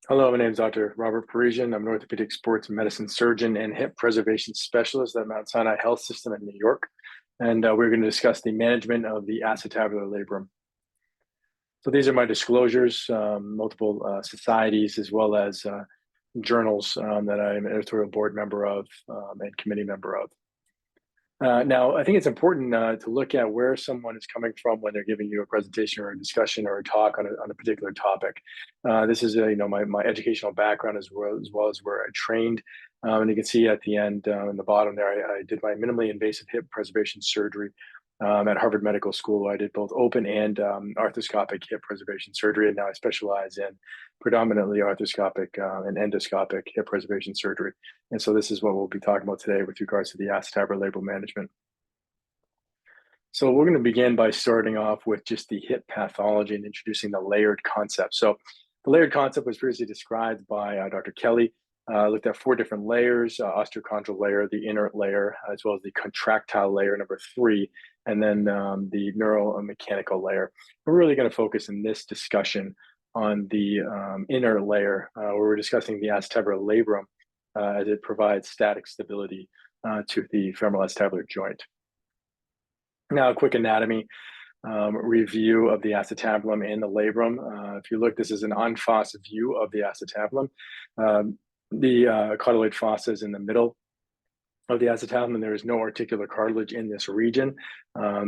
Hello, my name is Dr. Robert Parisian. I'm an orthopedic sports medicine surgeon and hip preservation specialist at Mount Sinai Health System in New York. And we're going to discuss the management of the acetabular labrum. So these are my disclosures, multiple societies, as well as journals that I'm an editorial board member of and committee member of. Now, I think it's important to look at where someone is coming from when they're giving you a presentation or a discussion or a talk on a particular topic. This is, my educational background as well as where I trained. And you can see at the end, in the bottom there, I did my minimally invasive hip preservation surgery at Harvard Medical School. I did both open and arthroscopic hip preservation surgery, and now I specialize in predominantly arthroscopic and endoscopic hip preservation surgery. And so this is what we'll be talking about today with regards to the acetabular labral management. So we're going to begin by starting off with just the hip pathology and introducing the layered concept. So the layered concept was previously described by Dr. Kelly. Looked at four different layers: osteochondral layer, the inert layer, as well as the contractile layer, number three, and then the neuromechanical layer. We're really going to focus in this discussion on the inner layer, where we're discussing the acetabular labrum as it provides static stability to the femoral acetabular joint. Now, a quick anatomy review of the acetabulum and the labrum. If you look, this is an en face view of the acetabulum. The cartilage fossa is in the middle of the acetabulum, and there is no articular cartilage in this region.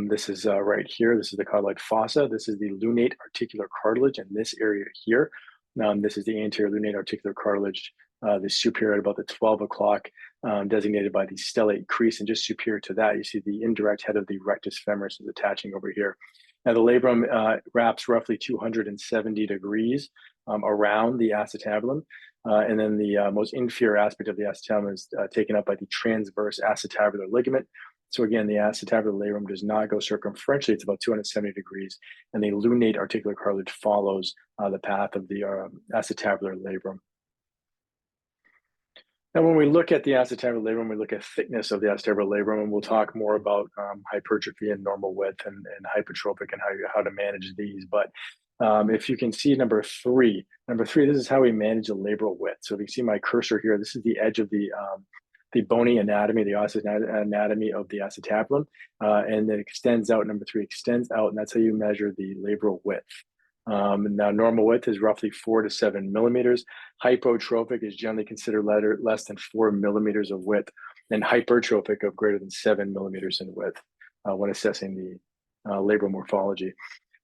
This is right here. This is the cartilage fossa. This is the lunate articular cartilage in this area here. This is the anterior lunate articular cartilage, the superior at about the 12 o'clock, designated by the stellate crease. And just superior to that, you see the indirect head of the rectus femoris is attaching over here. Now, the labrum wraps roughly 270 degrees around the acetabulum. And then the most inferior aspect of the acetabulum is taken up by the transverse acetabular ligament. So again, the acetabular labrum does not go circumferentially. It's about 270 degrees. And the lunate articular cartilage follows the path of the acetabular labrum. Now, when we look at the acetabular labrum, we look at thickness of the acetabular labrum, and we'll talk more about hypertrophy and normal width and hypertrophic and how to manage these. But if you can see number three, this is how we manage the labral width. So if you see my cursor here, this is the edge of the bony anatomy, the osseous anatomy of the acetabulum, and it extends out. Number three extends out, and that's how you measure the labral width. Now, normal width is roughly 4 to 7 millimeters. Hypotrophic is generally considered less than 4 millimeters of width, and hypertrophic of greater than 7 millimeters in width when assessing the labral morphology.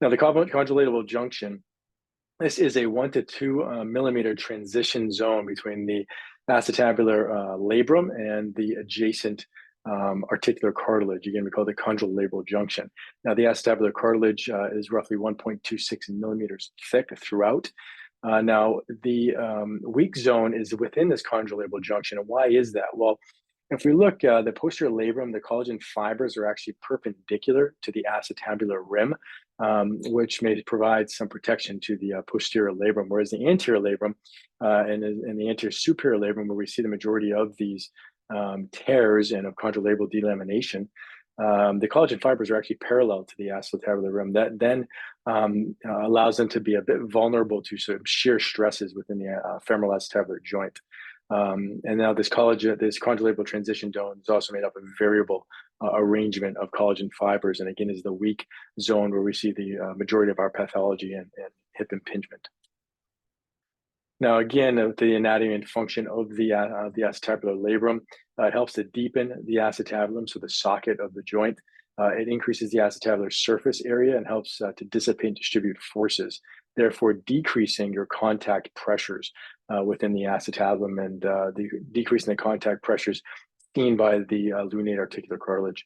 Now, the condylatable junction, this is a 1 to 2 millimeter transition zone between the acetabular labrum and the adjacent articular cartilage. Again, we call it the condylalabral junction. Now, the acetabular cartilage is roughly 1.26 millimeters thick throughout. Now, the weak zone is within this condylalabral junction. And why is that? Well, if we look, the posterior labrum, the collagen fibers are actually perpendicular to the acetabular rim, which may provide some protection to the posterior labrum, whereas the anterior labrum and the anterior superior labrum, where we see the majority of these tears and of condylalabral delamination, the collagen fibers are actually parallel to the acetabular rim. That then allows them to be a bit vulnerable to sort of shear stresses within the femoral acetabular joint. And now this condylalabral transition zone is also made up of variable arrangement of collagen fibers, and again is the weak zone where we see the majority of our pathology and hip impingement. Now, again, the anatomy and function of the acetabular labrum, it helps to deepen the acetabulum, so the socket of the joint. It increases the acetabular surface area and helps to dissipate and distribute forces, therefore decreasing your contact pressures within the acetabulum and decreasing the contact pressures seen by the lunate articular cartilage.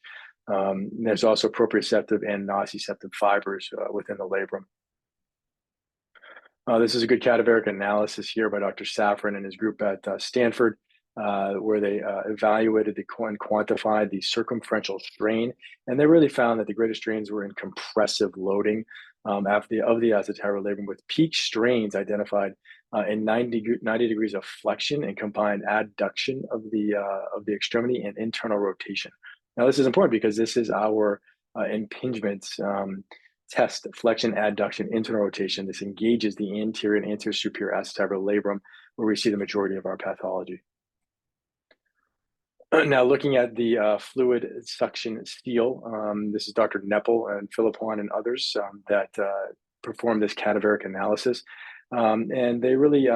There's also proprioceptive and nociceptive fibers within the labrum. This is a good cadaveric analysis here by Dr. Safran and his group at Stanford, where they evaluated and quantified the circumferential strain, and they really found that the greatest strains were in compressive loading of the acetabular labrum, with peak strains identified in 90 degrees of flexion and combined adduction of the extremity and internal rotation. Now, this is important because this is our impingement test flexion, adduction, internal rotation. This engages the anterior and anterior superior acetabular labrum, where we see the majority of our pathology. Now, looking at the fluid suction seal, this is Dr. Neppel and Philippon and others that performed this cadaveric analysis. And they really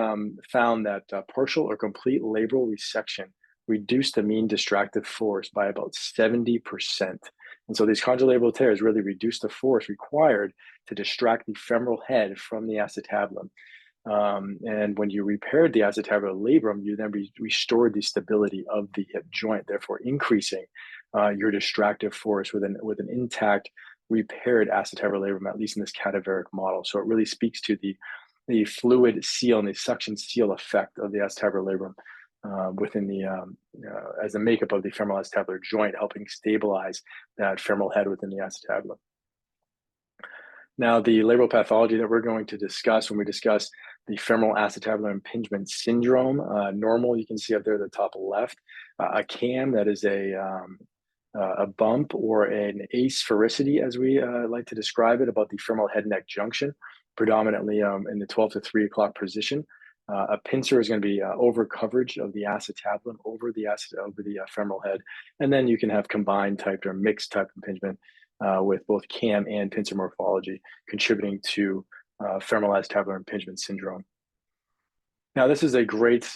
found that partial or complete labral resection reduced the mean distractive force by about 70%. And so these condylalabral tears really reduced the force required to distract the femoral head from the acetabulum. And when you repaired the acetabular labrum, you then restored the stability of the hip joint, therefore increasing your distractive force with an intact, repaired acetabular labrum, at least in this cadaveric model. So it really speaks to the fluid seal and the suction seal effect of the acetabular labrum within the as the makeup of the femoral acetabular joint, helping stabilize that femoral head within the acetabulum. Now, the labral pathology that we're going to discuss when we discuss the femoral acetabular impingement syndrome, normal, you can see up there at the top left, a CAM, that is a bump or an asphericity, as we like to describe it, about the femoral head neck junction, predominantly in the 12 to 3 o'clock position. A pincer is going to be over coverage of the acetabulum over the femoral head, and then you can have combined type or mixed type impingement with both CAM and pincer morphology contributing to femoral acetabular impingement syndrome. Now, this is a great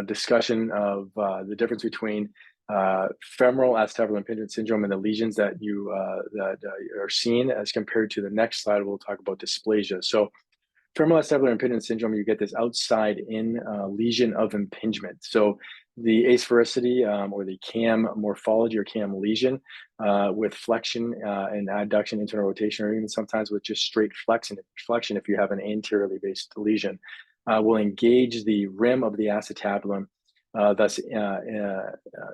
discussion of the difference between femoral acetabular impingement syndrome and the lesions that you are seeing as compared to the next slide. We'll talk about dysplasia. So femoral acetabular impingement syndrome, you get this outside-in lesion of impingement. So the asphericity or the CAM morphology or CAM lesion with flexion and adduction, internal rotation, or even sometimes with just straight flexion if you have an anteriorly based lesion, will engage the rim of the acetabulum, thus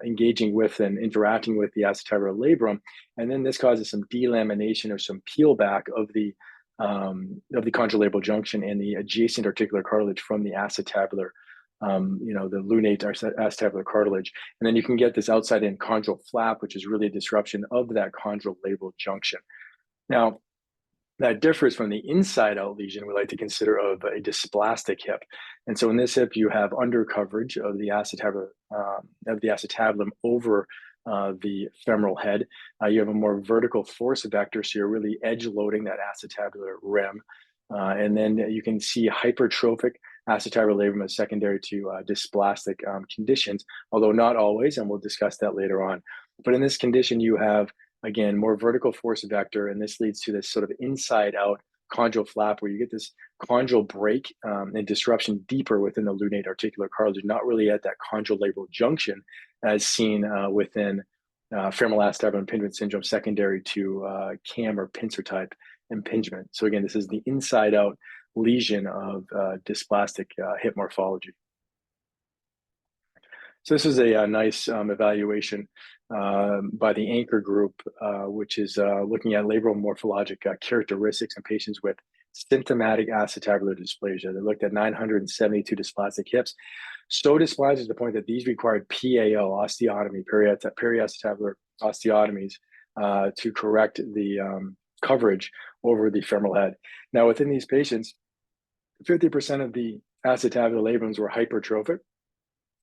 engaging with and interacting with the acetabular labrum. And then this causes some delamination or some peel back of the condylalabral junction and the adjacent articular cartilage from the acetabular, the lunate acetabular cartilage. And then you can get this outside-in chondral flap, which is really a disruption of that condylalabral junction. Now, that differs from the inside-out lesion we like to consider of a dysplastic hip. And so in this hip, you have under coverage of the acetabulum over the femoral head. You have a more vertical force vector, so you're really edge loading that acetabular rim. And then you can see hypertrophic acetabular labrum as secondary to dysplastic conditions, although not always, and we'll discuss that later on. But in this condition, you have, again, more vertical force vector, and this leads to this sort of inside-out chondral flap where you get this chondral break and disruption deeper within the lunate articular cartilage, not really at that condylalabral junction as seen within femoral acetabular impingement syndrome secondary to CAM or pincer type impingement. So again, this is the inside-out lesion of dysplastic hip morphology. So this is a nice evaluation by the Anchor group, which is looking at labral morphologic characteristics in patients with symptomatic acetabular dysplasia. They looked at 972 dysplastic hips. So dysplastic to the point that these required PAO, osteotomy, periacetabular osteotomies, to correct the coverage over the femoral head. Now, within these patients, 50% of the acetabular labrums were hypertrophic,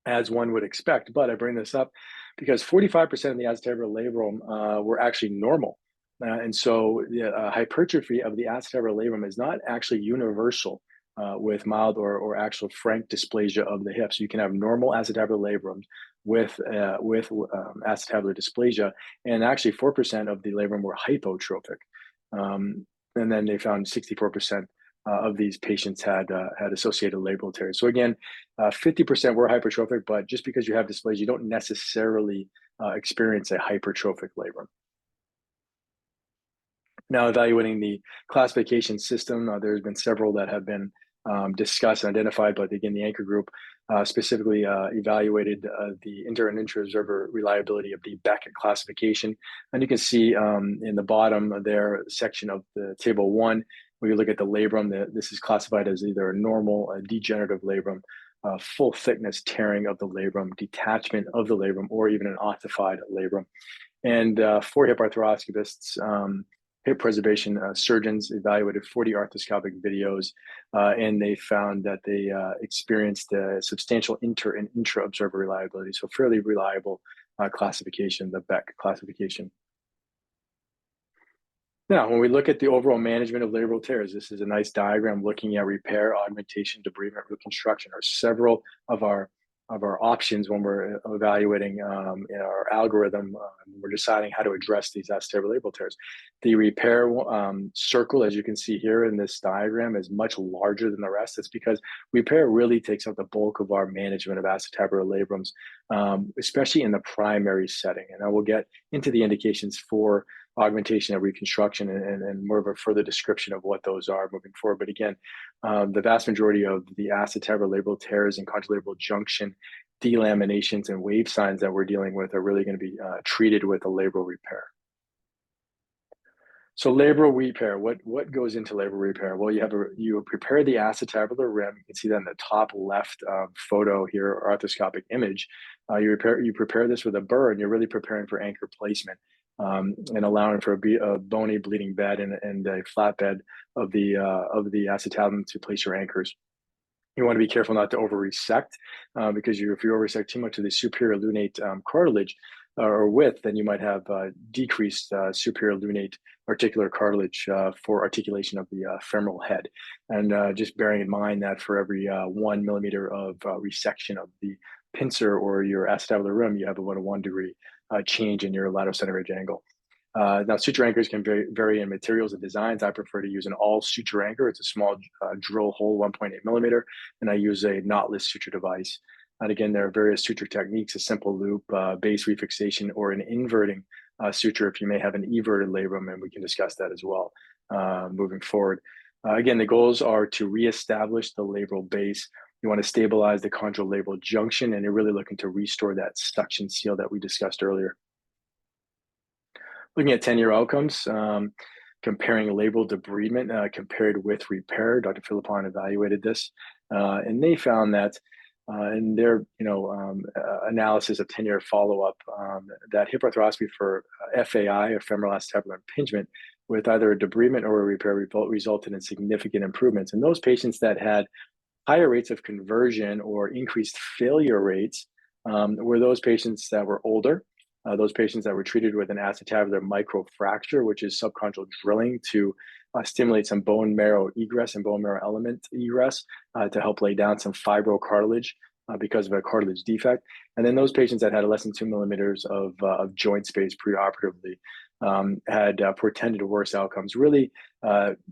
as one would expect. But I bring this up because 45% of the acetabular labrum were actually normal. And so the hypertrophy of the acetabular labrum is not actually universal with mild or actual frank dysplasia of the hip. So you can have normal acetabular labrums with acetabular dysplasia, and actually 4% of the labrum were hypotrophic. And then they found 64% of these patients had associated labral tears. So again, 50% were hypertrophic, but just because you have dysplasia, you don't necessarily experience a hypertrophic labrum. Now, evaluating the classification system, there's been several that have been discussed and identified, but again, the Anchor group specifically evaluated the inter and intra-observer reliability of the Beckett classification. And you can see in the bottom there, section of the table 1, where you look at the labrum, this is classified as either a normal, a degenerative labrum, full thickness tearing of the labrum, detachment of the labrum, or even an ossified labrum. And for hip arthroscopists, hip preservation surgeons evaluated 40 arthroscopic videos, and they found that they experienced substantial inter and intra-observer reliability, so fairly reliable classification, the Beck classification. Now, when we look at the overall management of labral tears, this is a nice diagram looking at repair, augmentation, debridement, reconstruction are several of our options when we're evaluating in our algorithm. We're deciding how to address these acetabular labral tears. The repair circle, as you can see here in this diagram, is much larger than the rest. It's because repair really takes up the bulk of our management of acetabular labrums, especially in the primary setting. And I will get into the indications for augmentation and reconstruction and more of a further description of what those are moving forward. But again, the vast majority of the acetabular labral tears and contralabral junction delaminations and wave signs that we're dealing with are really going to be treated with a labral repair. So labral repair, what goes into labral repair? Well, you prepare the acetabular rim. You can see that in the top left photo here, arthroscopic image. You prepare this with a burr, and you're really preparing for anchor placement and allowing for a bony bleeding bed and a flat bed of the acetabulum to place your anchors. You want to be careful not to over resect because if you over resect too much of the superior lunate cartilage or width, then you might have decreased superior lunate articular cartilage for articulation of the femoral head. And just bearing in mind that for every 1 millimeter of resection of the pincer or your acetabular rim, you have about a 1 degree change in your lateral center ridge angle. Now, suture anchors can vary in materials and designs. I prefer to use an all suture anchor. It's a small drill hole, 1.8 millimeter, and I use a knotless suture device. And again, there are various suture techniques, a simple loop, base refixation, or an inverting suture if you may have an everted labrum, and we can discuss that as well moving forward. Again, the goals are to reestablish the labral base. You want to stabilize the contralabral junction, and you're really looking to restore that suction seal that we discussed earlier. Looking at 10-year outcomes, comparing labral debridement compared with repair. Dr. Philippon evaluated this, and they found that in their analysis of 10-year follow-up, that hip arthroscopy for FAI, or femoral acetabular impingement, with either a debridement or a repair resulted in significant improvements. And those patients that had higher rates of conversion or increased failure rates were those patients that were older, those patients that were treated with an acetabular microfracture, which is subchondral drilling to stimulate some bone marrow egress and bone marrow element egress to help lay down some fibrocartilage because of a cartilage defect. And then those patients that had less than 2 millimeters of joint space preoperatively had portended worse outcomes, really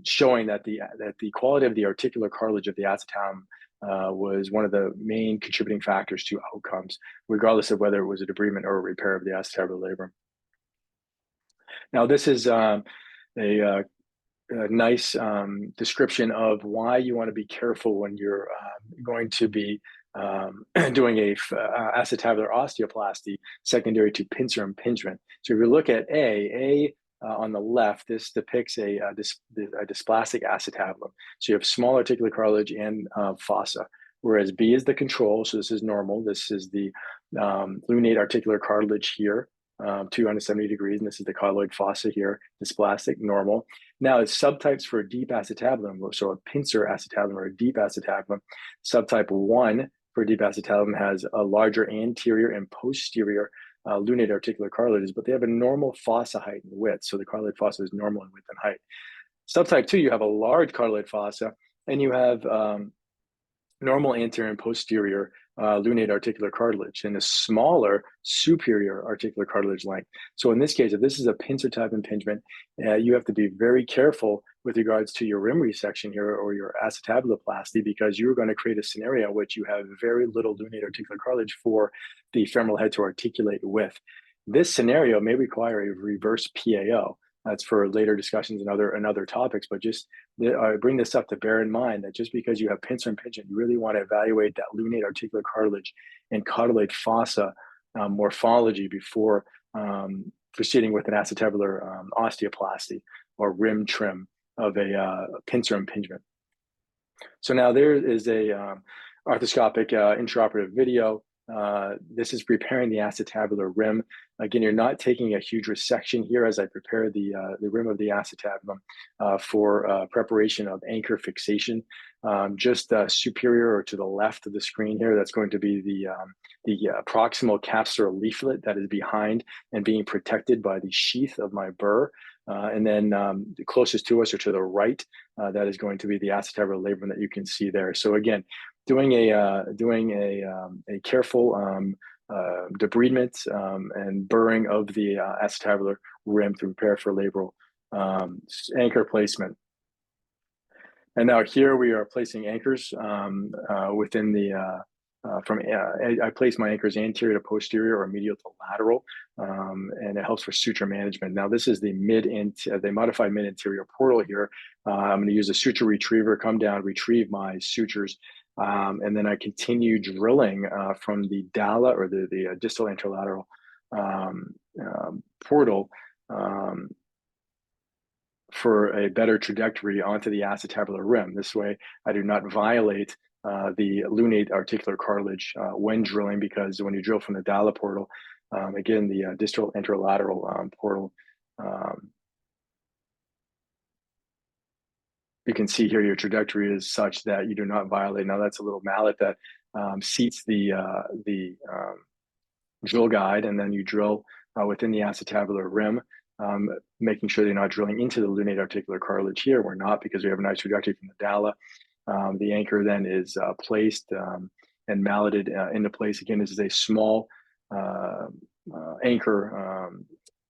showing that the quality of the articular cartilage of the acetabulum was one of the main contributing factors to outcomes, regardless of whether it was a debridement or a repair of the acetabular labrum. Now, this is a nice description of why you want to be careful when you're going to be doing a acetabular osteoplasty secondary to pincer impingement. So if you look at A on the left, this depicts a dysplastic acetabulum. So you have small articular cartilage and fossa, whereas B is the control. So this is normal. This is the lunate articular cartilage here, 270 degrees, and this is the cartiloid fossa here, dysplastic, normal. Now it's subtypes for a deep acetabulum, so a pincer acetabulum or a deep acetabulum. Subtype 1 for deep acetabulum has a larger anterior and posterior lunate articular cartilages, but they have a normal fossa height and width. So the cartiloid fossa is normal in width and height. Subtype 2, you have a large cartiloid fossa, and you have normal anterior and posterior lunate articular cartilage and a smaller superior articular cartilage length. So in this case, if this is a pincer type impingement, you have to be very careful with regards to your rim resection here or your acetabuloplasty, because you're going to create a scenario in which you have very little lunate articular cartilage for the femoral head to articulate with. This scenario may require a reverse PAO. That's for later discussions and other topics, but just I bring this up to bear in mind that just because you have pincer impingement, you really want to evaluate that lunate articular cartilage and cartilage fossa morphology before proceeding with an acetabular osteoplasty or rim trim of a pincer impingement. So now there is a arthroscopic intraoperative video This is preparing the acetabular rim. Again, you're not taking a huge resection here as I prepare the rim of the acetabulum for preparation of anchor fixation. Just superior or to the left of the screen here, that's going to be the proximal capsular leaflet that is behind and being protected by the sheath of my burr. And then the closest to us or to the right, that is going to be the acetabular labrum that you can see there. So again, doing a careful debridement and burring of the acetabular rim to prepare for labral anchor placement. And now here we are placing anchors within the I place my anchors anterior to posterior or medial to lateral, and it helps for suture management. Now this is the modified mid-anterior portal here. I'm going to use a suture retriever, come down, retrieve my sutures, and then I continue drilling from the dala or the distal interlateral portal for a better trajectory onto the acetabular rim. This way, I do not violate the lunate articular cartilage when drilling, because when you drill from the dala portal, again, the distal interlateral portal, you can see here your trajectory is such that you do not violate. Now that's a little mallet that seats the drill guide, and then you drill within the acetabular rim, making sure they're not drilling into the lunate articular cartilage here. We're not, because we have a nice trajectory from the dala. The anchor then is placed and malleted into place. Again, this is a small anchor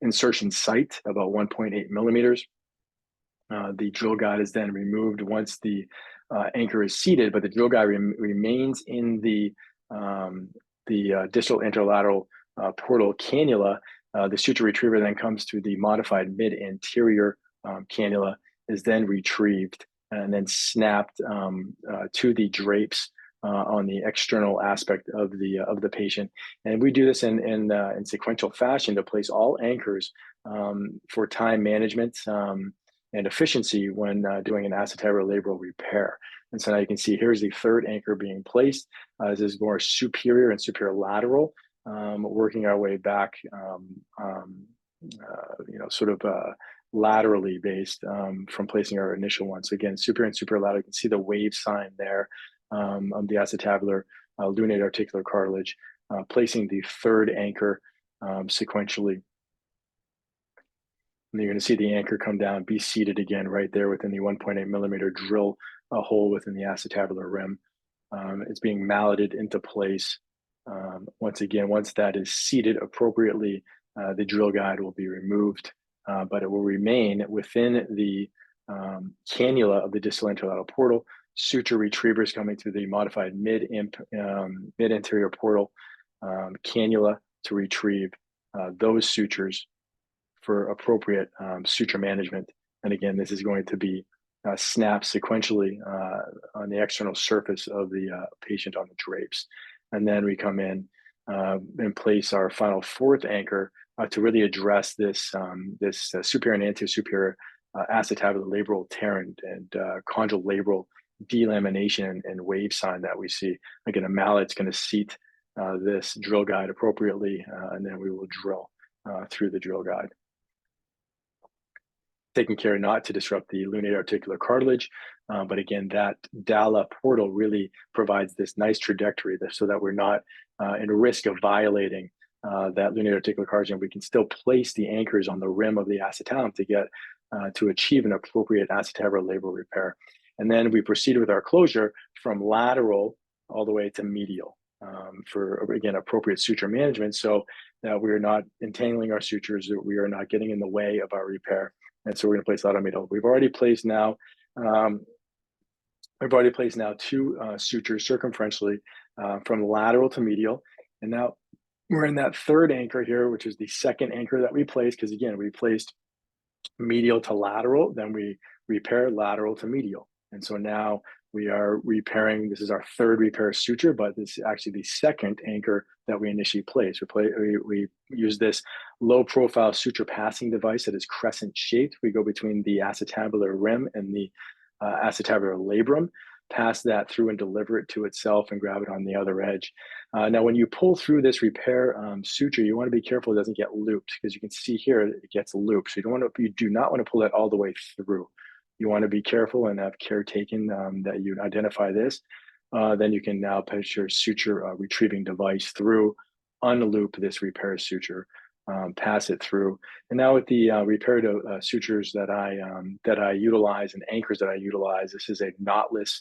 insertion site, about 1.8 millimeters. The drill guide is then removed once the anchor is seated, but the drill guide remains in the distal interlateral portal cannula. The suture retriever then comes to the modified mid-anterior cannula, is then retrieved and then snapped to the drapes on the external aspect of the patient. And we do this in sequential fashion to place all anchors for time management and efficiency when doing an acetabular-labral repair. And so now you can see here's the third anchor being placed. This is more superior and superior lateral, working our way back, sort of laterally based from placing our initial one. So again, superior and superior lateral, you can see the wave sign there of the acetabular lunate articular cartilage, placing the third anchor sequentially. And you're going to see the anchor come down, be seated again right there within the 1.8 millimeter drill hole within the acetabular rim. It's being malleted into place. Once that is seated appropriately, the drill guide will be removed, but it will remain within the cannula of the distal interlateral portal. Suture retrievers coming through the modified mid-anterior portal cannula to retrieve those sutures for appropriate suture management. And again, this is going to be snapped sequentially on the external surface of the patient on the drapes. And then we come in and place our final fourth anchor to really address this superior and anterior-superior acetabular labral tear and condylar labral delamination and wave sign that we see. Again, a mallet's going to seat this drill guide appropriately, and then we will drill through the drill guide, taking care not to disrupt the lunate articular cartilage. But again, that dala portal really provides this nice trajectory so that we're not in risk of violating that lunate articular cartilage, and we can still place the anchors on the rim of the acetabulum to achieve an appropriate acetabular labral repair. And then we proceed with our closure from lateral all the way to medial for, again, appropriate suture management, so that we're not entangling our sutures, that we are not getting in the way of our repair. And so we're going to place that on medial. We've already placed now two sutures circumferentially from lateral to medial. And now we're in that third anchor here, which is the second anchor that we placed, because again, we placed medial to lateral, then we repair lateral to medial. And so now we are repairing, this is our third repair suture, but this is actually the second anchor that we initially placed. We use this low profile suture passing device that is crescent shaped. We go between the acetabular rim and the acetabular labrum. pass that through and deliver it to itself and grab it on the other edge. Now, when you pull through this repair suture, you want to be careful it doesn't get looped, because you can see here it gets looped. So you do not want to pull that all the way through. You want to be careful and have care taken that you identify this. Then you can now put your suture retrieving device through, unloop this repair suture, pass it through. And now with the repair sutures that I utilize and anchors that I utilize, this is a knotless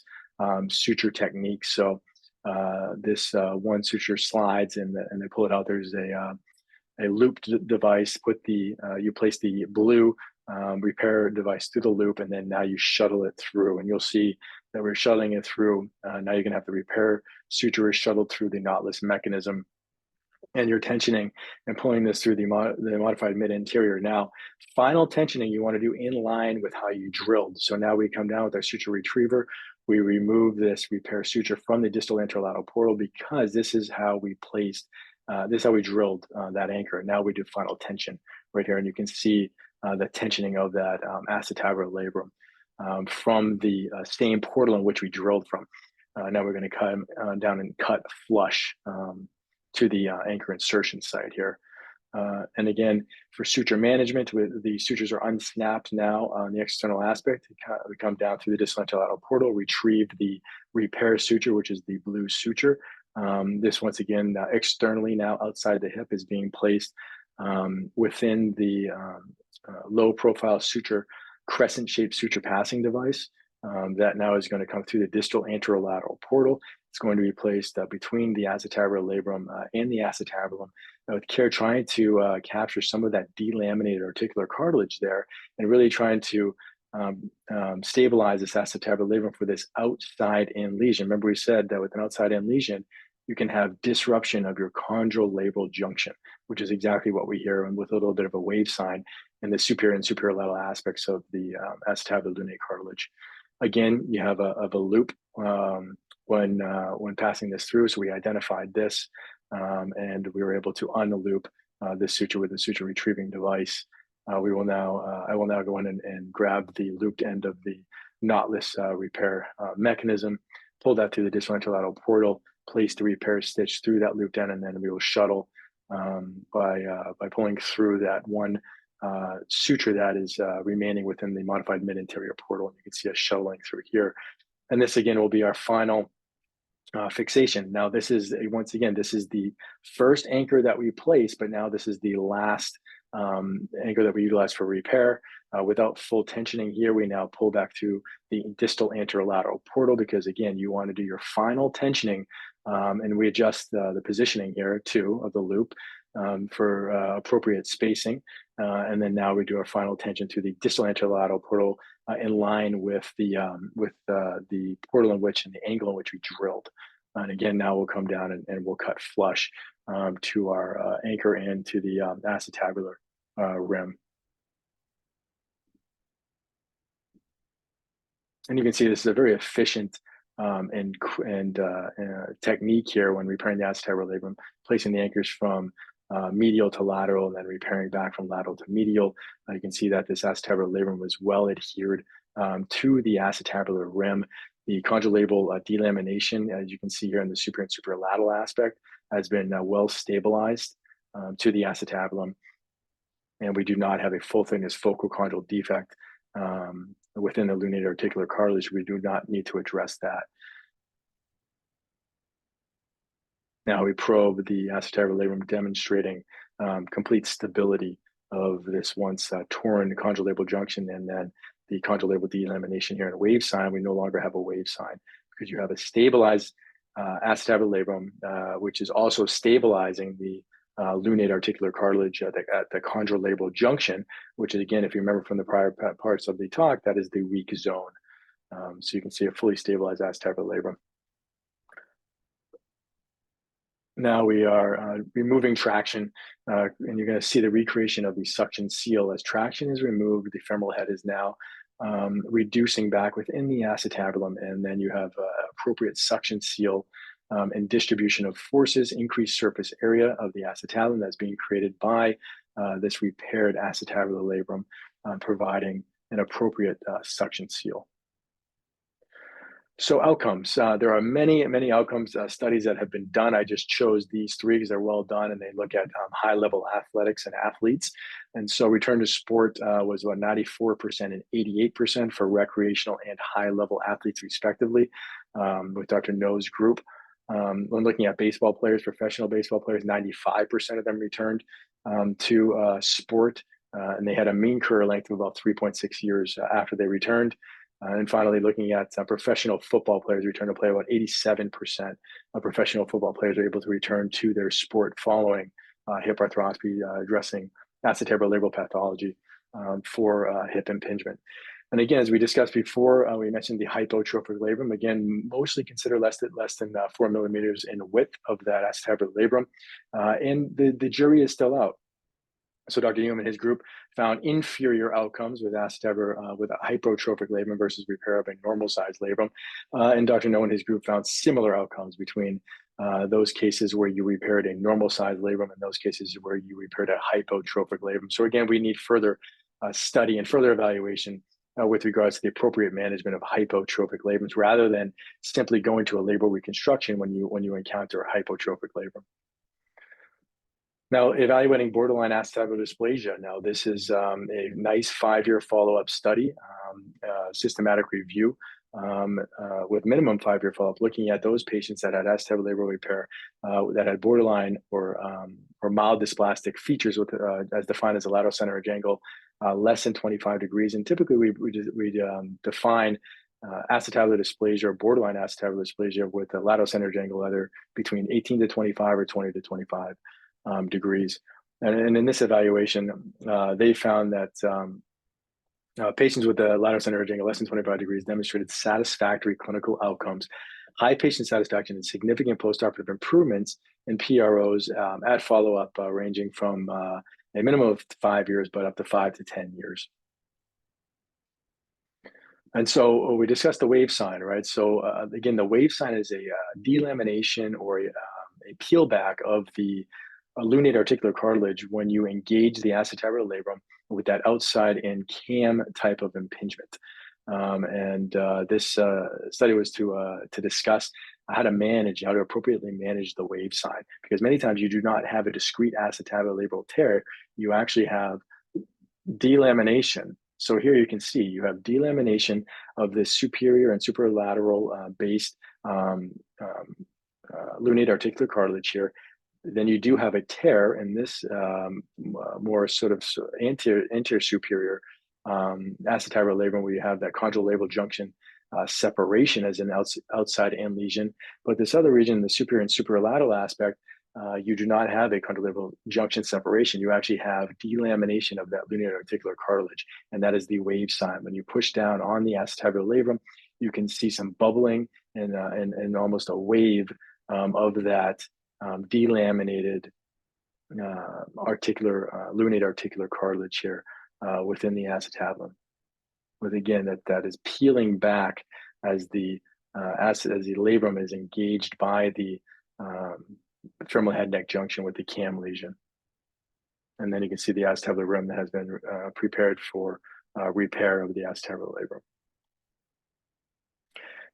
suture technique. So this one suture slides and they pull it out. There's a looped device. You place the blue repair device through the loop, and then now you shuttle it through. And you'll see that we're shuttling it through. Now you're gonna have the repair suture shuttled through the knotless mechanism, and you're tensioning and pulling this through the modified mid-interior. Now, final tensioning you want to do in line with how you drilled. So now we come down with our suture retriever. We remove this repair suture from the distal anterolateral portal, because this is how we placed, this is how we drilled that anchor. Now we do final tension right here, and you can see the tensioning of that acetabular labrum from the same portal in which we drilled from. Now we're going to come down and cut flush to the anchor insertion site here. And again, for suture management, the sutures are unsnapped now on the external aspect. We come down through the distal anterolateral portal, retrieve the repair suture, which is the blue suture. This, once again, externally now outside the hip, is being placed within the low profile suture, crescent-shaped suture passing device. That now is going to come through the distal anterolateral portal. It's going to be placed between the acetabular labrum and the acetabulum, with care trying to capture some of that delaminated articular cartilage there, and really trying to stabilize this acetabular labrum for this outside-in lesion. Remember, we said that with an outside-in lesion, you can have disruption of your chondrolabral junction, which is exactly what we hear, and with a little bit of a wave sign in the superior and superior-lateral aspects of the acetabular lunate cartilage. Again, you have a loop when passing this through. So we identified this, and we were able to unloop this suture with the suture retrieving device. I will now go in and grab the looped end of the knotless repair mechanism, pull that through the distal anterolateral portal, place the repair stitch through that looped end, and then we will shuttle by pulling through that one suture that is remaining within the modified mid-interior portal. And you can see us shuttling through here. And this again will be our final fixation. Now, this is, once again, this is the first anchor that we place, but now this is the last anchor that we utilize for repair. Without full tensioning here, we now pull back to the distal anterolateral portal, because again, you want to do your final tensioning, and we adjust the positioning here too of the loop for appropriate spacing. And then now we do our final tension to the distal anterolateral portal in line with the portal in which, and the angle in which we drilled. And again, now we'll come down and we'll cut flush to our anchor and to the acetabular rim. And you can see this is a very efficient technique here when repairing the acetabular labrum, placing the anchors from medial to lateral, and then repairing back from lateral to medial. You can see that this acetabular labrum was well adhered to the acetabular rim. The chondrolabral delamination, as you can see here in the superior and superlateral aspect, has been well stabilized to the acetabulum. And we do not have a full thickness focal chondral defect within the lunate articular cartilage. We do not need to address that. Now we probe the acetabular labrum, demonstrating complete stability of this once torn chondrolabral junction, and then the chondrolabral delamination here in a wave sign. We no longer have a wave sign, because you have a stabilized acetabular labrum, which is also stabilizing the lunate articular cartilage at the chondrolabral junction, which is, again, if you remember from the prior parts of the talk, that is the weak zone. So you can see a fully stabilized acetabular labrum. Now we are removing traction, and you're going to see the recreation of the suction seal. As traction is removed, the femoral head is now reducing back within the acetabulum, and then you have appropriate suction seal and distribution of forces, increased surface area of the acetabulum that's being created by this repaired acetabular labrum, providing an appropriate suction seal. So outcomes, there are many outcomes studies that have been done. I just chose these three because they're well done and they look at high-level athletics and athletes. And so return to sport was about 94% and 88% for recreational and high-level athletes, respectively, with Dr. No's group. When looking at baseball players, professional baseball players, 95% of them returned to sport, and they had a mean career length of about 3.6 years after they returned. And finally, looking at professional football players return to play, about 87% of professional football players are able to return to their sport following hip arthroscopy, addressing acetabular pathology for hip impingement. And again, as we discussed before, we mentioned the hypotrophic labrum. Again, mostly consider less than 4 millimeters in width of that acetabular labrum. And the jury is still out. So Dr. Hume and his group found inferior outcomes with acetabular with a hypertrophic labrum versus repair of a normal sized labrum. And Dr. No and his group found similar outcomes between those cases where you repaired a normal sized labrum and those cases where you repaired a hypotrophic labrum. So again, we need further study and further evaluation with regards to the appropriate management of hypotrophic labrums rather than simply going to a labral reconstruction when you encounter a hypotrophic labrum. Now, evaluating borderline acetabular dysplasia. Now, this is a nice 5-year follow-up study, systematic review with minimum 5-year follow-up, looking at those patients that had acetabular labral repair that had borderline or mild dysplastic features with, as defined as a lateral center edge angle less than 25 degrees. And typically, we define acetabular dysplasia or borderline acetabular dysplasia with a lateral center edge angle either between 18 to 25 or 20 to 25 degrees. And in this evaluation, they found that patients with a lateral center edge angle less than 25 degrees demonstrated satisfactory clinical outcomes, high patient satisfaction, and significant postoperative improvements in PROs at follow-up ranging from a minimum of 5 years, but up to 5 to 10 years. And so we discussed the wave sign, right? So again, the wave sign is a delamination or a peel back of the lunate articular cartilage when you engage the acetabular labrum with that outside in cam type of impingement. This study was to discuss how to appropriately manage the wave sign, because many times you do not have a discrete acetabular labral tear, you actually have delamination. So here you can see you have delamination of the superior and superlateral based lunate articular cartilage here. Then you do have a tear in this more sort of anterior superior acetabular labrum, where you have that contralabral junction separation as an outside in lesion. But this other region, the superior and superlateral aspect, you do not have a contralabral junction separation. You actually have delamination of that lunate articular cartilage, and that is the wave sign. When you push down on the acetabular labrum, you can see some bubbling and almost a wave of that delaminated lunate articular cartilage here within the acetabulum. With again that is peeling back as the labrum is engaged by the femoral head neck junction with the cam lesion. And then you can see the acetabular rim that has been prepared for repair of the acetabular labrum.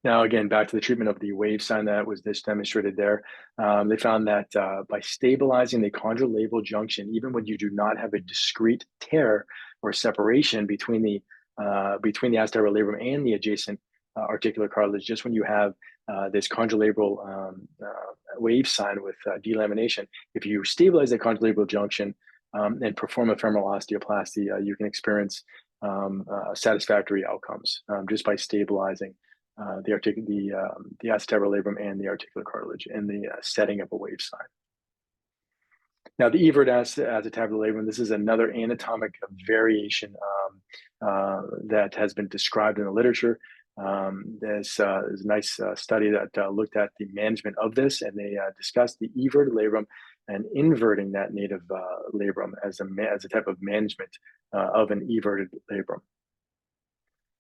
Now, again, back to the treatment of the wave sign that was this demonstrated there. They found that by stabilizing the contralabral junction, even when you do not have a discrete tear or separation between the acetabular labrum and the adjacent articular cartilage, just when you have this contralabral wave sign with delamination, if you stabilize the contralabral junction and perform a femoral osteoplasty, you can experience satisfactory outcomes just by stabilizing the acetabular labrum and the articular cartilage in the setting of a wave sign. Now, the evert acetabular labrum, this is another anatomic variation that has been described in the literature. There's a nice study that looked at the management of this, and they discussed the everted labrum and inverting that native labrum as a type of management of an everted labrum.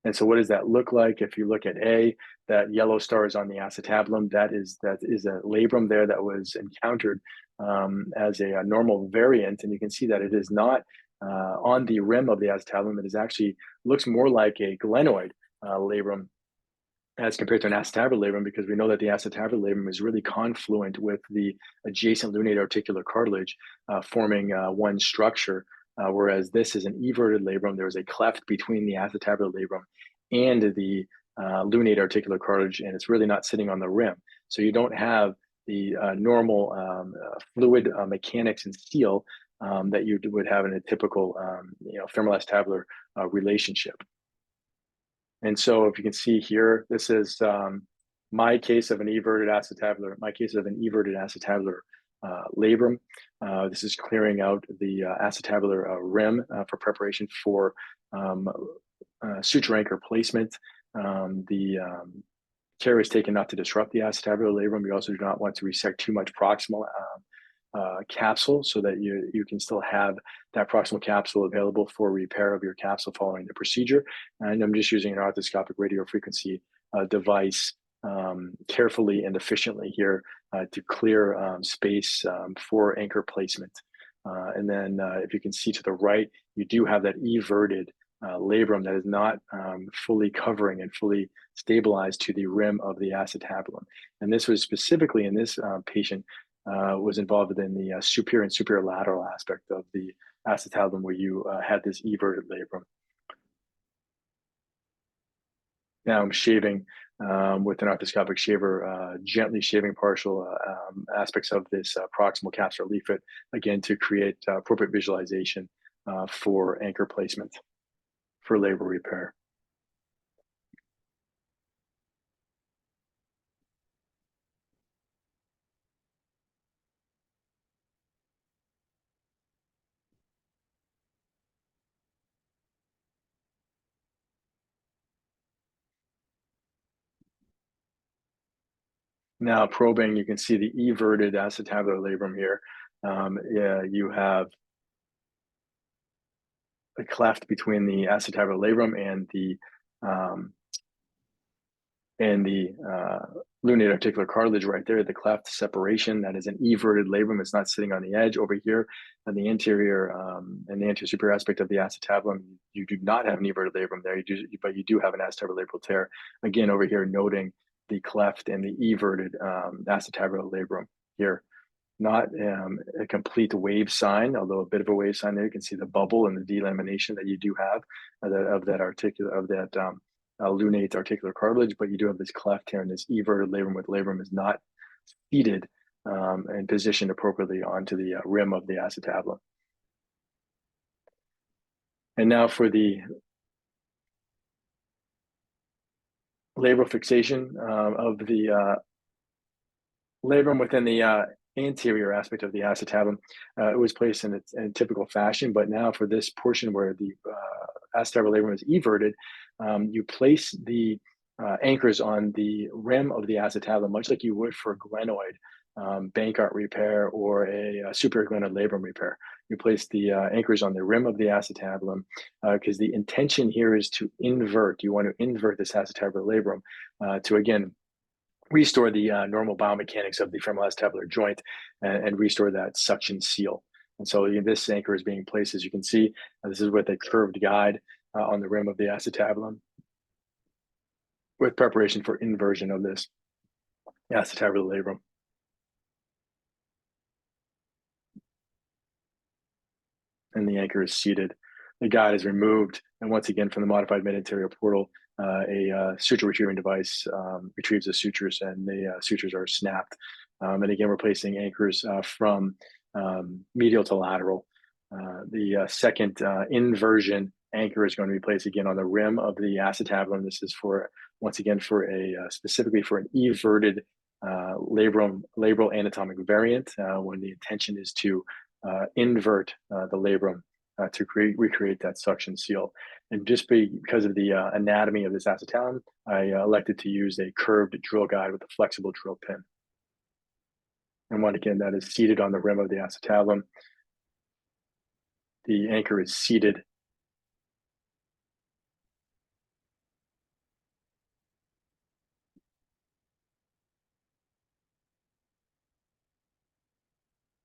And so what does that look like? If you look at A, that yellow star is on the acetabulum. That is a labrum there that was encountered as a normal variant. And you can see that it is not on the rim of the acetabulum. It is actually looks more like a glenoid labrum as compared to an acetabular labrum, because we know that the acetabular labrum is really confluent with the adjacent lunate articular cartilage, forming one structure, whereas this is an everted labrum. There is a cleft between the acetabular labrum and the lunate articular cartilage, and it's really not sitting on the rim. So you don't have the normal fluid mechanics and seal that you would have in a typical femoral acetabular relationship. And so if you can see here, this is my case of an everted acetabular labrum. This is clearing out the acetabular rim for preparation for suture anchor placement. The care is taken not to disrupt the acetabular labrum. We also do not want to resect too much proximal capsule, so that you can still have that proximal capsule available for repair of your capsule following the procedure. And I'm just using an arthroscopic radiofrequency device carefully and efficiently here to clear space for anchor placement. And then if you can see to the right, you do have that everted labrum that is not fully covering and fully stabilized to the rim of the acetabulum. And this was specifically in this patient was involved in the superior and superior lateral aspect of the acetabulum, where you had this everted labrum. Now I'm shaving with an arthroscopic shaver, gently shaving partial aspects of this proximal capsular leaflet, again to create appropriate visualization for anchor placement for labral repair. Now probing, you can see the everted acetabular labrum here. You have a cleft between the acetabular labrum and the lunate articular cartilage right there, the cleft separation. That is an everted labrum. It's not sitting on the edge. Over here on the anterior and the anterior superior aspect of the acetabulum, you do not have an everted labrum there, but you do have an acetabular labral tear. Again, over here, noting the cleft and the everted acetabular labrum here. Not a complete wave sign, although a bit of a wave sign there. You can see the bubble and the delamination that you do have of that lunate articular cartilage, but you do have this cleft here and this everted labrum, with labrum is not seated and positioned appropriately onto the rim of the acetabulum. And now for the labral fixation of the labrum within the anterior aspect of the acetabulum. It was placed in a typical fashion, but now for this portion where the acetabular labrum is everted, you place the anchors on the rim of the acetabulum, much like you would for a glenoid Bankart repair or a superior glenoid labrum repair. You place the anchors on the rim of the acetabulum because the intention here is to invert. You want to invert this acetabular labrum to, again, restore the normal biomechanics of the femoral acetabular joint and restore that suction seal. And so this anchor is being placed, as you can see. This is with a curved guide on the rim of the acetabulum, with preparation for inversion of this acetabular labrum. And the anchor is seated. The guide is removed, and once again, from the modified mid-anterior portal, a suture retrieving device retrieves the sutures, and the sutures are snapped. And again, we're placing anchors from medial to lateral. The second inversion anchor is going to be placed again on the rim of the acetabulum. This is for, once again, for specifically for an everted labral anatomic variant, when the intention is to invert the labrum to recreate that suction seal. And just because of the anatomy of this acetabulum, I elected to use a curved drill guide with a flexible drill pin. And once again, that is seated on the rim of the acetabulum. The anchor is seated.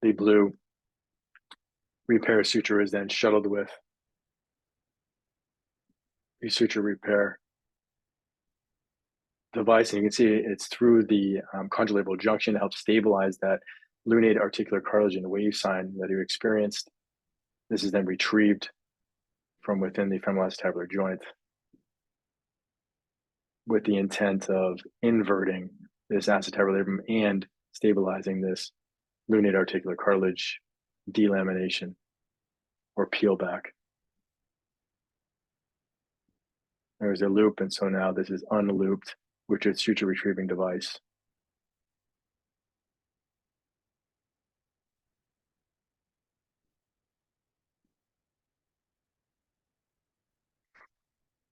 The blue repair suture is then shuttled with the suture repair device, and you can see it's through the condylarticular junction to help stabilize that lunate articular cartilage and wave sign that you experienced. This is then retrieved from within the femoral acetabular joint with the intent of inverting this acetabular labrum and stabilizing this lunate articular cartilage delamination or peel back. There's a loop, and so now this is unlooped, which is suture retrieving device.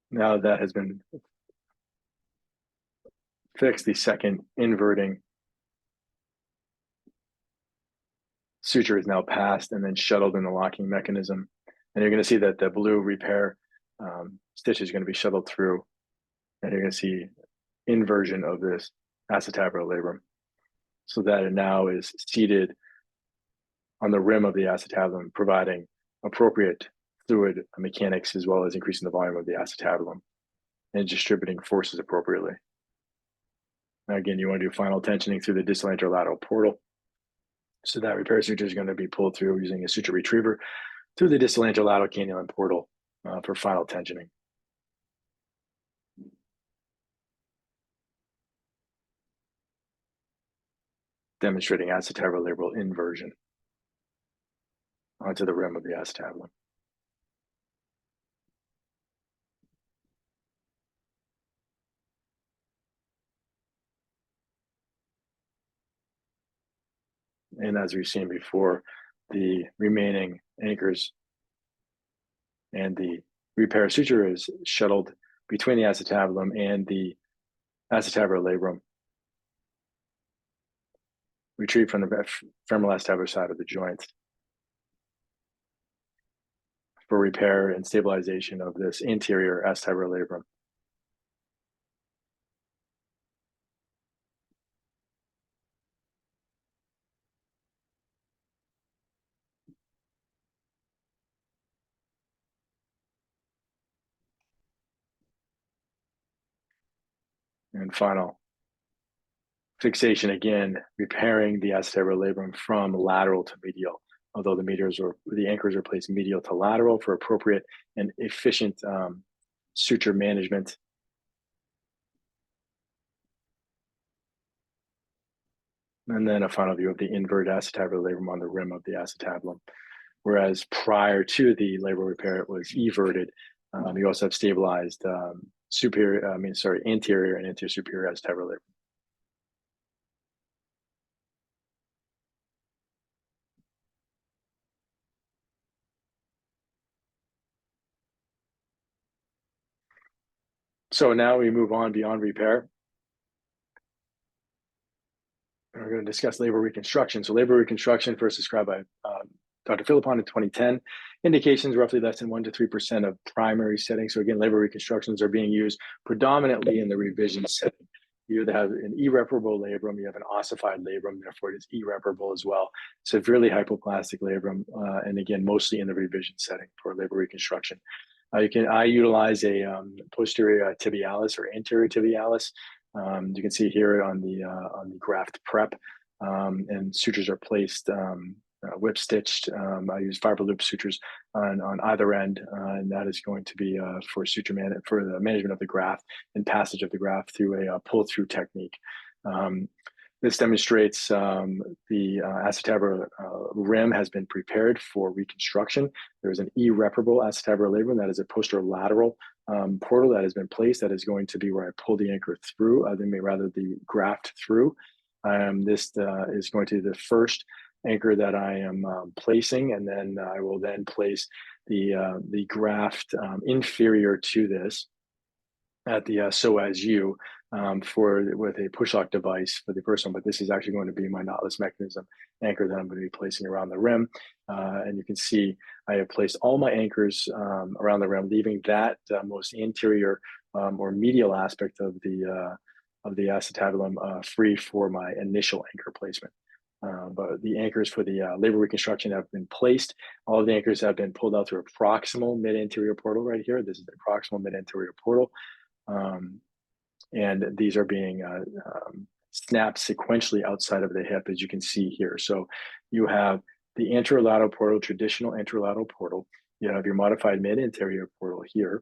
Now that has been fixed, the second inverting suture is now passed and then shuttled in the locking mechanism. And you're going to see that the blue repair stitch is going to be shuttled through, and you're going to see inversion of this acetabular labrum so that it now is seated on the rim of the acetabulum, providing appropriate fluid mechanics as well as increasing the volume of the acetabulum and distributing forces appropriately. Now, again, you want to do final tensioning through the distal anterolateral portal. So that repair suture is going to be pulled through using a suture retriever through the distal anterolateral cannulum portal for final tensioning. Demonstrating acetabular inversion onto the rim of the acetabulum. And as we've seen before, the remaining anchors and the repair suture is shuttled between the acetabulum and the acetabular labrum, retrieved from the femoral acetabular side of the joint for repair and stabilization of this anterior acetabular labrum. And final fixation, again, repairing the acetabular labrum from lateral to medial, although the anchors are placed medial to lateral for appropriate and efficient suture management. And then a final view of the inverted acetabular labrum on the rim of the acetabulum. Whereas prior to the labral repair, it was everted. You also have stabilized anterior and anterior superior acetabular labrum. So now we move on beyond repair. And we're going to discuss labral reconstruction. So labral reconstruction, first described by Dr. Philippon in 2010, indications roughly less than 1 to 3% of primary settings. So again, labral reconstructions are being used predominantly in the revision setting. You either have an irreparable labrum, you have an ossified labrum, therefore it is irreparable as well. Severely hypoplastic labrum, and again, mostly in the revision setting for labral reconstruction. I utilize a posterior tibialis or anterior tibialis. You can see here on the graft prep, and sutures are placed whip stitched. I use fiber loop sutures on either end, and that is going to be for the management of the graft and passage of the graft through a pull through technique. This demonstrates the acetabular rim has been prepared for reconstruction. There's an irreparable acetabular labrum that is a posterolateral portal that has been placed that is going to be where I pull the anchor through, rather the graft through. This is going to be the first anchor that I am placing, and then I will then place the graft inferior to this at the psoas U with a push lock device for the first one, but this is actually going to be my knotless mechanism anchor that I'm going to be placing around the rim. And you can see I have placed all my anchors around the rim, leaving that most anterior or medial aspect of the acetabulum free for my initial anchor placement. But the anchors for the labral reconstruction have been placed. All of the anchors have been pulled out through a proximal mid-anterior portal right here. This is the proximal mid-anterior portal. and these are being snapped sequentially outside of the hip, as you can see here. So you have the anterolateral portal, traditional anterolateral portal. You have your modified mid-anterior portal here.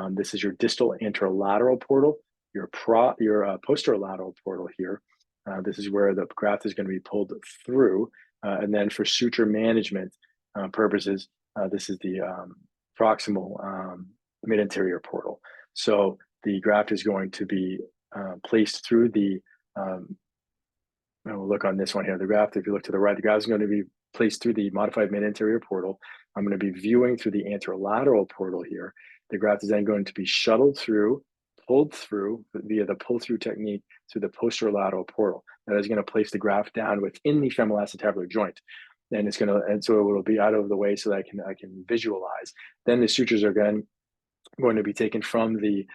This is your distal anterolateral portal, your posterolateral portal here. This is where the graft is going to be pulled through. And then for suture management purposes, this is the proximal mid-anterior portal. So the graft is going to be placed through the, we'll look on this one here, the graft, if you look to the right, the graft is going to be placed through the modified mid-anterior portal. I'm going to be viewing through the anterolateral portal here. The graft is then going to be shuttled through, pulled through via the pull-through technique to the posterolateral portal. That is going to place the graft down within the femoral acetabular joint. And it's going to, and so it will be out of the way so that I can visualize. Then the sutures are going to be taken from the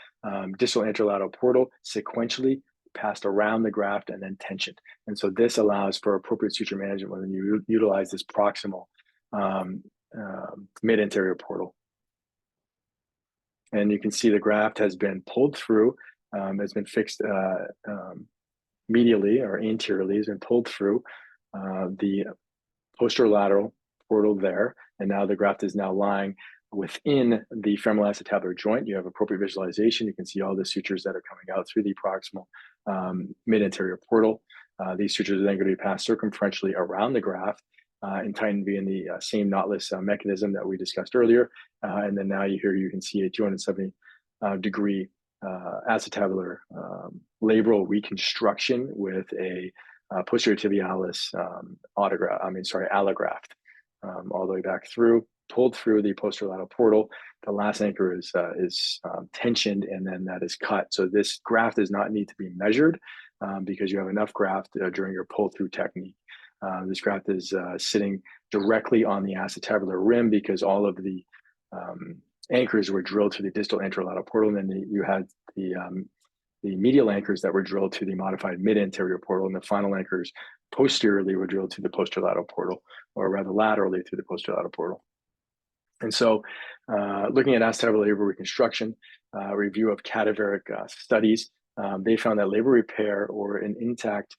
distal anterolateral portal sequentially, passed around the graft, and then tensioned. And so this allows for appropriate suture management when you utilize this proximal mid-anterior portal. And you can see the graft has been pulled through, has been fixed medially or anteriorly, has been pulled through the posterolateral portal there. And now the graft is now lying within the femoral acetabular joint. You have appropriate visualization. You can see all the sutures that are coming out through the proximal mid-anterior portal. These sutures are then going to be passed circumferentially around the graft and tightened via the same knotless mechanism that we discussed earlier. And then now you can see a 270 degree acetabular labral reconstruction with a posterior tibialis allograft all the way back through, pulled through the posterolateral portal. The last anchor is tensioned, and then that is cut. So this graft does not need to be measured because you have enough graft during your pull-through technique. This graft is sitting directly on the acetabular rim because all of the anchors were drilled to the distal anterolateral portal, and then you had the medial anchors that were drilled to the modified mid-anterior portal, and the final anchors posteriorly were drilled to the posterolateral portal, or rather laterally through the posterolateral portal. And so looking at acetabular labral reconstruction, review of cadaveric studies, they found that labral repair or an intact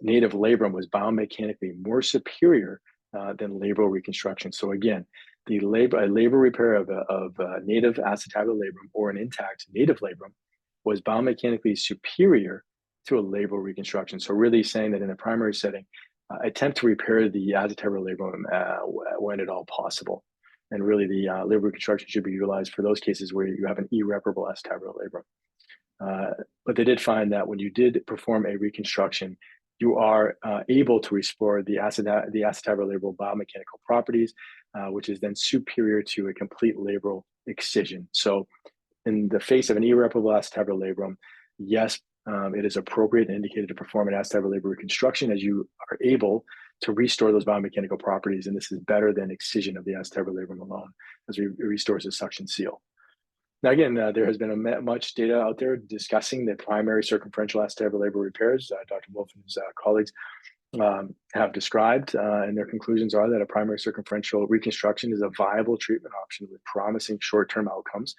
native labrum was biomechanically more superior than labral reconstruction. So again, the labral repair of a native acetabular labrum or an intact native labrum was biomechanically superior to a labral reconstruction. So really saying that in a primary setting, attempt to repair the acetabular labrum when at all possible. And really the labral reconstruction should be utilized for those cases where you have an irreparable acetabular labrum. But they did find that when you did perform a reconstruction, you are able to restore the acetabular labral biomechanical properties, which is then superior to a complete labral excision. So in the face of an irreparable acetabular labrum, yes, it is appropriate and indicated to perform an acetabular labral reconstruction as you are able to restore those biomechanical properties. And this is better than excision of the acetabular labrum alone, as it restores the suction seal. Now, again, there has been much data out there discussing the primary circumferential acetabular labral repairs. Dr. Wolf and his colleagues have described, and their conclusions are that a primary circumferential reconstruction is a viable treatment option with promising short-term outcomes.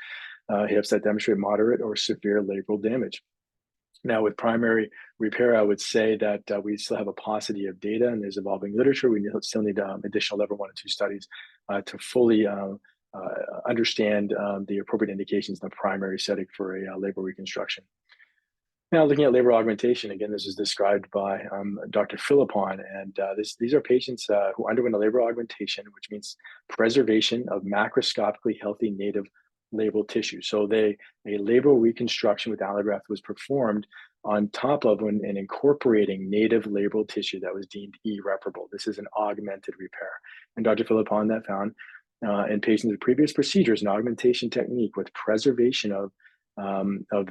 Hips that demonstrate moderate or severe labral damage. Now, with primary repair, I would say that we still have a paucity of data, and there's evolving literature. We still need additional level 1 and 2 studies to fully understand the appropriate indications in the primary setting for a labral reconstruction. Now, looking at labral augmentation, again, this is described by Dr. Philippon, and these are patients who underwent a labral augmentation, which means preservation of macroscopically healthy native labral tissue. So a labral reconstruction with allograft was performed on top of and incorporating native labral tissue that was deemed irreparable. This is an augmented repair. And Dr. Philippon that found in patients with previous procedures an augmentation technique with preservation of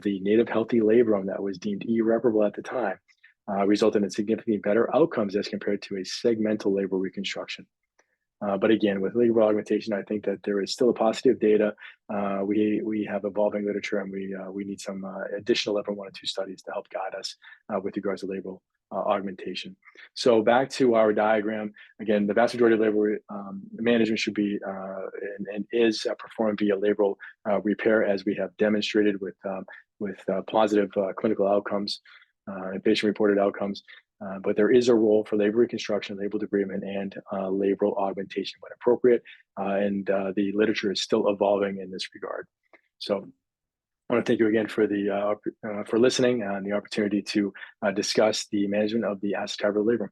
the native healthy labrum that was deemed irreparable at the time resulted in significantly better outcomes as compared to a segmental labral reconstruction. But again, with labral augmentation, I think that there is still a paucity of data. We have evolving literature, and we need some additional level 1 and 2 studies to help guide us with regards to labral augmentation. So back to our diagram, again, the vast majority of labral management should be and is performed via labral repair, as we have demonstrated with positive clinical outcomes and patient-reported outcomes. But there is a role for labral reconstruction, labral debridement, and labral augmentation when appropriate. And the literature is still evolving in this regard. So I want to thank you again for listening and the opportunity to discuss the management of the acetabular labrum.